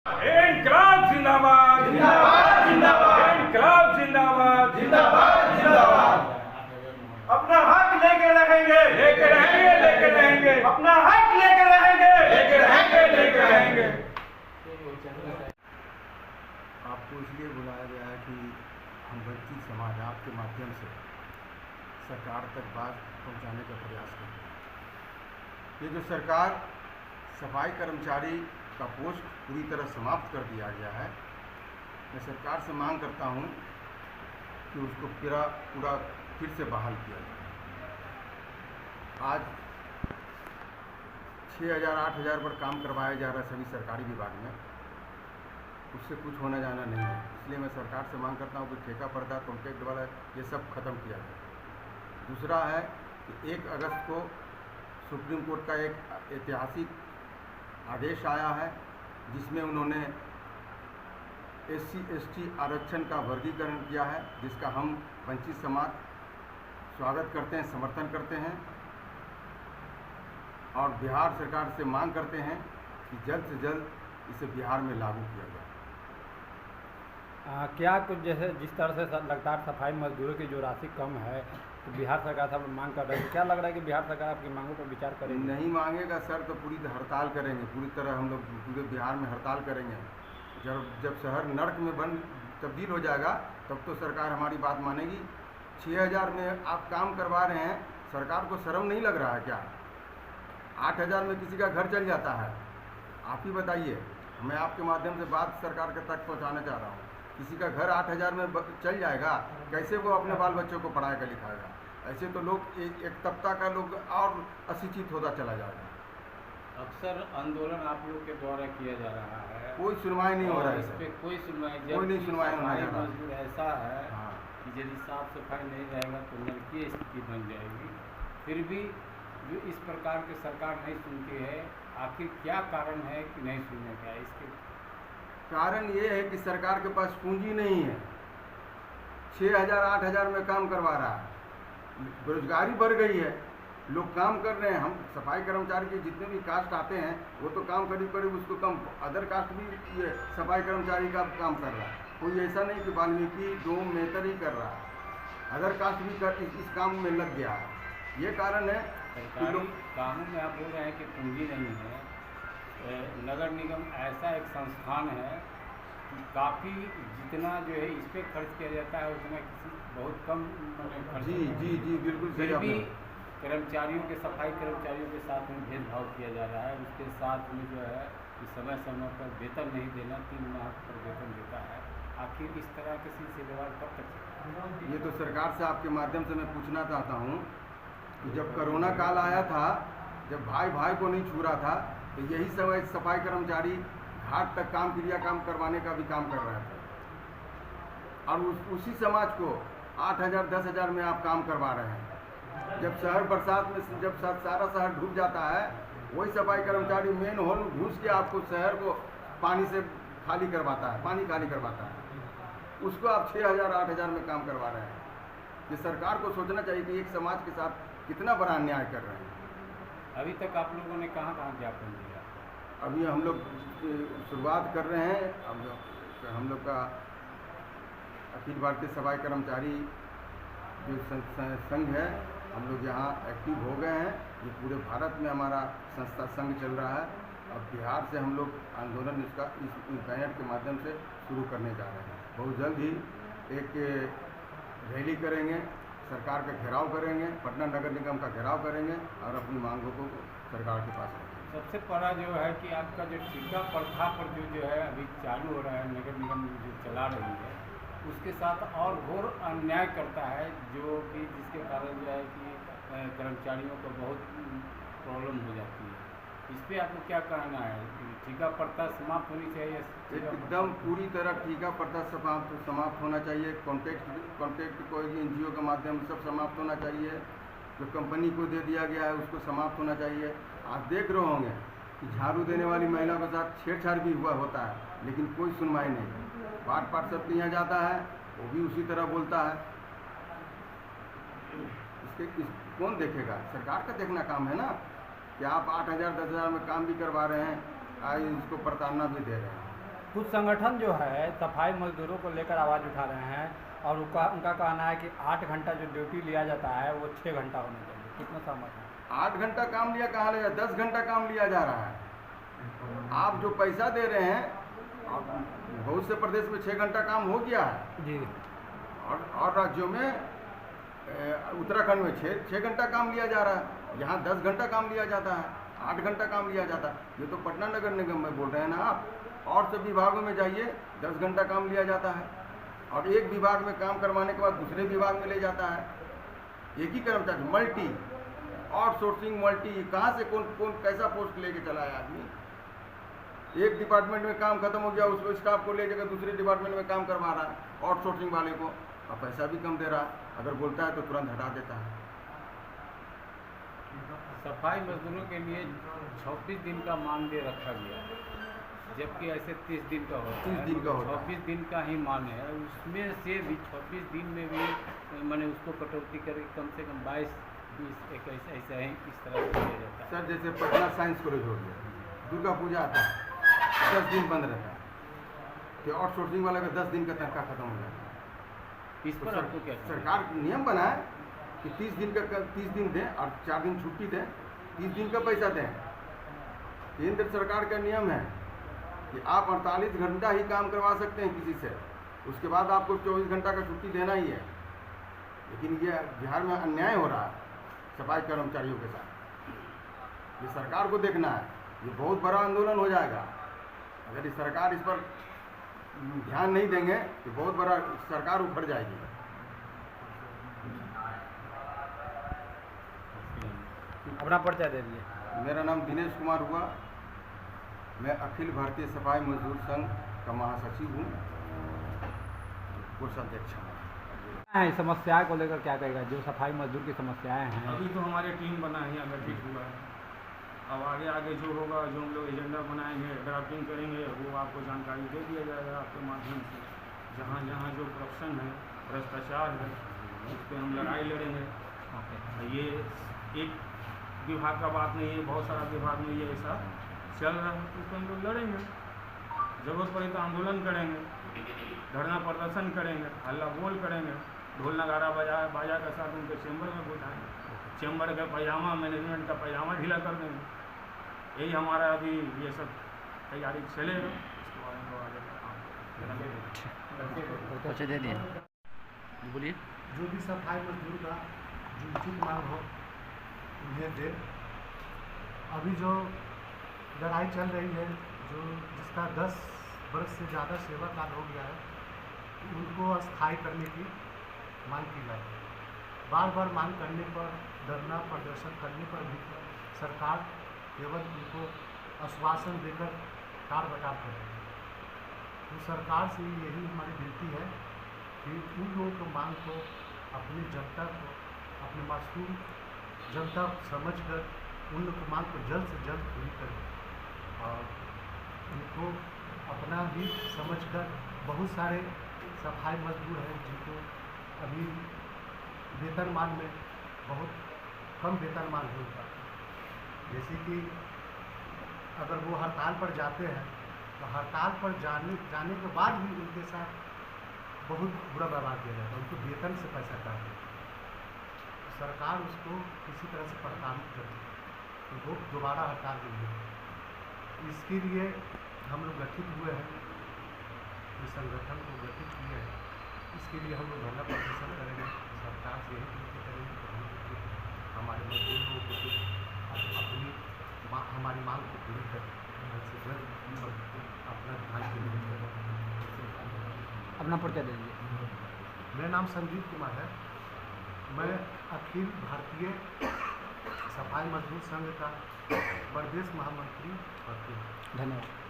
इनकलाब जिंदाबाद जिंदाबाद जिंदाबाद इनकलाब जिंदाबाद जिंदाबाद जिंदाबाद। अपना हक लेके रहेंगे अपना हक लेके रहेंगे आपको इसलिए बुलाया गया है कि हम वंचित समाज आपके माध्यम से सरकार तक बात पहुंचाने का प्रयास करें। ये जो सरकार सफाई कर्मचारी का पोस्ट पूरी तरह समाप्त कर दिया गया है, मैं सरकार से मांग करता हूं कि उसको पूरा फिर से बहाल किया जाए। आज 6,000 8,000 पर काम करवाया जा रहा है सभी सरकारी विभाग में, उससे कुछ होना जाना नहीं है। इसलिए मैं सरकार से मांग करता हूं कि ठेका पर्दा कॉन्ट्रैक्ट वाला ये सब खत्म किया जाए। दूसरा है कि 1 अगस्त को सुप्रीम कोर्ट का एक ऐतिहासिक आदेश आया है जिसमें उन्होंने SC ST आरक्षण का वर्गीकरण किया है, जिसका हम वंचित समाज स्वागत करते हैं, समर्थन करते हैं और बिहार सरकार से मांग करते हैं कि जल्द से जल्द इसे बिहार में लागू किया जाए। क्या कुछ जैसे जिस तरह से लगातार सफाई मजदूरों की जो राशि कम है तो बिहार सरकार सब मांग कर रहे हैं, क्या लग रहा है कि बिहार सरकार आपकी मांगों पर विचार करेगी? नहीं मांगेगा सर तो पूरी हड़ताल करेंगे, पूरी तरह हम लोग पूरे बिहार में हड़ताल करेंगे। जब शहर नर्क में तब्दील हो जाएगा तब तो सरकार हमारी बात मानेगी। 6,000 में आप काम करवा रहे हैं, सरकार को शर्म नहीं लग रहा है क्या? 8,000 में किसी का घर चल जाता है। आप ही बताइए, मैं आपके माध्यम से बात सरकार के तक पहुंचाना चाह रहा हूं। किसी का घर 8,000 में चल जाएगा, कैसे वो अपने बाल बच्चों को पढ़ाएगा लिखाएगा? ऐसे तो लोग एक तबका का लोग और अशिक्षित होता चला जाएगा। अक्सर आंदोलन आप लोग के द्वारा किया जा रहा है, कोई सुनवाई नहीं हो रहा है इस पे कोई सुनवाई नहीं सुनवाई होना सफाई जा रहा। मजदूर ऐसा है हाँ। कि यदि साफ सफाई नहीं रहेगा तो नरकीय स्थिति बन जाएगी। फिर भी जो इस प्रकार के सरकार नहीं सुनती है, आखिर क्या कारण है कि नहीं सुनने का? इसके कारण ये है कि सरकार के पास पूंजी नहीं है। 6,000 8,000 में काम करवा रहा है, बेरोजगारी बढ़ गई है, लोग काम कर रहे हैं। हम सफाई कर्मचारी के जितने भी कास्ट आते हैं वो तो काम करीब उसको कम, अदर कास्ट भी ये सफाई कर्मचारी का काम कर रहा है। कोई ऐसा नहीं कि वाल्मीकि डोम मेहतर ही कर रहा है, अदर कास्ट भी इस काम में लग गया है। ये कारण है कि लोग कानून में आप बोल रहे हैं कि पूंजी नहीं है। नगर निगम ऐसा एक संस्थान है कि काफ़ी जितना जो है इस पर खर्च किया जाता है उतना किसी बहुत कम खर्च। जी बिल्कुल सही। फिर भी कर्मचारियों के सफाई कर्मचारियों के साथ में भेदभाव किया जा रहा है। उसके साथ में जो है कि समय समय पर वेतन नहीं देना, 3 माह पर वेतन देता है। आखिर इस तरह के सिलसिलेवार कब तक चलेगा? ये तो सरकार से आपके माध्यम से मैं पूछना चाहता हूँ कि जब कोरोना काल आया था, जब भाई भाई को नहीं छू रहा था, तो यही समय सफाई कर्मचारी घाट तक काम करवाने का भी काम कर रहे थे और उसी समाज को 8,000 10,000 में आप काम करवा रहे हैं। जब शहर बरसात में जब सारा शहर डूब जाता है, वही सफाई कर्मचारी मेन होल घुस के आपको शहर को पानी से खाली करवाता है, उसको आप 6,000 8,000 में काम करवा रहे हैं। ये सरकार को सोचना चाहिए कि एक समाज के साथ कितना बड़ा अन्याय कर रहे हैं। अभी तक आप लोगों ने कहाँ ज्ञापन दिया? अभी हम लोग शुरुआत कर रहे हैं। हम लोग का अखिल भारतीय सफाई कर्मचारी जो संघ है, हम लोग यहाँ एक्टिव हो गए हैं। ये पूरे भारत में हमारा संस्था संघ चल रहा है और बिहार से हम लोग आंदोलन इसका इस बैनर के माध्यम से शुरू करने जा रहे हैं। बहुत जल्द ही एक रैली करेंगे, सरकार का घेराव करेंगे, पटना नगर निगम का घेराव करेंगे और अपनी मांगों को सरकार के पास रखेंगे। सबसे बड़ा जो है कि आपका जो ठेका प्रथा पर जो है अभी चालू हो रहा है, नगर निगम जो चला रही है, उसके साथ और घोर अन्याय करता है, जो कि जिसके कारण जो है कि कर्मचारियों को बहुत प्रॉब्लम हो जाती है। इस पर आपको क्या कहना है? ठेका प्रथा समाप्त होनी चाहिए? एकदम पूरी तरह ठेका प्रथा समाप्त होना चाहिए। कॉन्ट्रैक्ट कोई NGO के माध्यम से सब समाप्त होना चाहिए। जो कंपनी को दे दिया गया है उसको समाप्त होना चाहिए। आप देख रहे होंगे कि झाड़ू देने वाली महिला के साथ छेड़छाड़ भी होता है, लेकिन कोई सुनवाई नहीं। पार्ट सबके यहाँ जाता है, वो भी उसी तरह बोलता है। कौन देखेगा? सरकार का देखना काम है ना कि आप 8,000 10,000 में काम भी करवा रहे हैं, आज इसको प्रताड़ना भी दे रहे हैं। कुछ संगठन जो है सफाई मजदूरों को लेकर आवाज़ उठा रहे हैं और उनका कहना है कि 8 घंटा जो ड्यूटी लिया जाता है वो 6 घंटा होना चाहिए। कितना सहमत है? 8 घंटा काम लिया कहाँ लिया, 10 घंटा काम लिया जा रहा है। आप जो पैसा दे रहे हैं, बहुत से प्रदेश में 6 घंटा काम हो गया है जी, और राज्यों में उत्तराखंड में 6 घंटा काम लिया जा रहा है। यहाँ 10 घंटा काम लिया जाता है, 8 घंटा काम लिया जाता है। ये तो पटना नगर निगम में बोल रहे हैं ना आप। और सब विभागों में जाइए, 10 घंटा काम लिया जाता है और एक विभाग में काम करवाने के बाद दूसरे विभाग में ले जाता है। एक ही कर्मचारी मल्टी आउटसोर्सिंग मल्टी, कहाँ से कौन कैसा पोस्ट लेके चला है आदमी। एक डिपार्टमेंट में काम खत्म हो गया, उसको स्टाफ को ले जाकर दूसरे डिपार्टमेंट में काम करवा रहा है आउटसोर्सिंग वाले को, और पैसा भी कम दे रहा है। अगर बोलता है तो तुरंत हटा देता है। सफाई मजदूरों के लिए 26 दिन का मानदेय रखा गया है, जबकि ऐसे 30 दिन का होता 30 है। दिन का होता है। 26 दिन का ही मान है, उसमें से भी 26 दिन में भी मैंने उसको कटौती करके कम से कम 22-20 ऐसा ही इस तरह से किया जाता है। सर जैसे पटना साइंस कॉलेज हो गया, दुर्गा पूजा आता है, 10 दिन बंद रहता है, तो आउटसोर्सिंग वाला का 10 दिन का तनख्वाह खत्म हो जाता है। इस पर आपको क्या कहना है? सरकार नियम बनाए कि 30 दिन दें और 4 दिन छुट्टी दें, 30 दिन का पैसा दें। केंद्र सरकार का नियम है कि आप 48 घंटा ही काम करवा सकते हैं किसी से, उसके बाद आपको 24 घंटा का छुट्टी देना ही है। लेकिन ये बिहार में अन्याय हो रहा है सफाई कर्मचारियों के साथ। ये सरकार को देखना है, ये बहुत बड़ा आंदोलन हो जाएगा। अगर ये सरकार इस पर ध्यान नहीं देंगे तो बहुत बड़ा सरकार उखड़ जाएगी। अपना परिचय दे दीजिए। मेरा नाम दिनेश कुमार हुआ, मैं अखिल भारतीय सफाई मजदूर संघ का महासचिव हूँ, कोषाध्यक्ष हूँ। इस समस्या को लेकर क्या कहेगा, जो सफाई मजदूर की समस्याएं हैं? अभी तो हमारे टीम बना है, अगर ठीक हुआ है। अब आगे जो होगा, जो हम लोग एजेंडा बनाएंगे, ड्राफ्टिंग करेंगे, वो आपको जानकारी दे दिया जाएगा आपके माध्यम से। जहाँ जहाँ जो करप्शन है, भ्रष्टाचार है, उस पर हम लड़ाई लड़ेंगे। ये एक विभाग का बात नहीं है, बहुत सारा विभाग में ये ऐसा चल रहा है, तो उस पर हम लोग लड़ेंगे। जरूरत पड़े तो आंदोलन करेंगे, धरना प्रदर्शन करेंगे, हल्ला बोल करेंगे, ढोल नगारा बाजा के साथ उनके चैम्बर में बुलाएंगे। चैम्बर का पैजामा, मैनेजमेंट का पैजामा ढीला कर देंगे। यही हमारा अभी ये सब तैयारी चलेगा। इसके बारे में परिचय दे दिए, बोलिए। जो भी सफाई मजदूर का जो उचित मांग हो उन्हें दे। अभी जो लड़ाई चल रही है, जो जिसका 10 वर्ष से ज़्यादा सेवा काल हो गया है, उनको अस्थायी करने की मांग की जाए। बार बार मांग करने पर, धरना प्रदर्शन करने पर भी सरकार केवल उनको आश्वासन देकर टाल बटाल कर रही है। तो सरकार से यही हमारी विनती है कि उन लोगों को मांग को, अपनी जनता को, अपने मासूम जनता समझकर उन लोग को मांग को जल्द से जल्द पूरी करें। और उनको अपना ही समझकर, बहुत सारे सफाई मजदूर हैं जिनको अभी वेतनमान में बहुत कम वेतनमान होता है। जैसे कि अगर वो हड़ताल पर जाते हैं तो हड़ताल पर जाने के बाद भी उनके साथ बहुत बुरा व्यवहार किया जाता है, उनको वेतन से पैसा काटते हैं। सरकार उसको किसी तरह से प्रताड़ित करती है तो वो दोबारा हड़ताल के लिए। इसके लिए हम लोग गठित हुए हैं, इस संगठन को गठित किए हैं। इसके लिए हम लोग धरना प्रदर्शन करेंगे, सरकार से यही विनती करेंगे कि हमारे मजदूरों को अपनी हमारी मांग को पूरी करें, अपना ध्यान केंद्रित करें। अपना परिचय दे दीजिए। मेरा नाम संजीव कुमार है, मैं अखिल भारतीय सफाई मजदूर संघ का प्रदेश महामंत्री हूँ। धन्यवाद।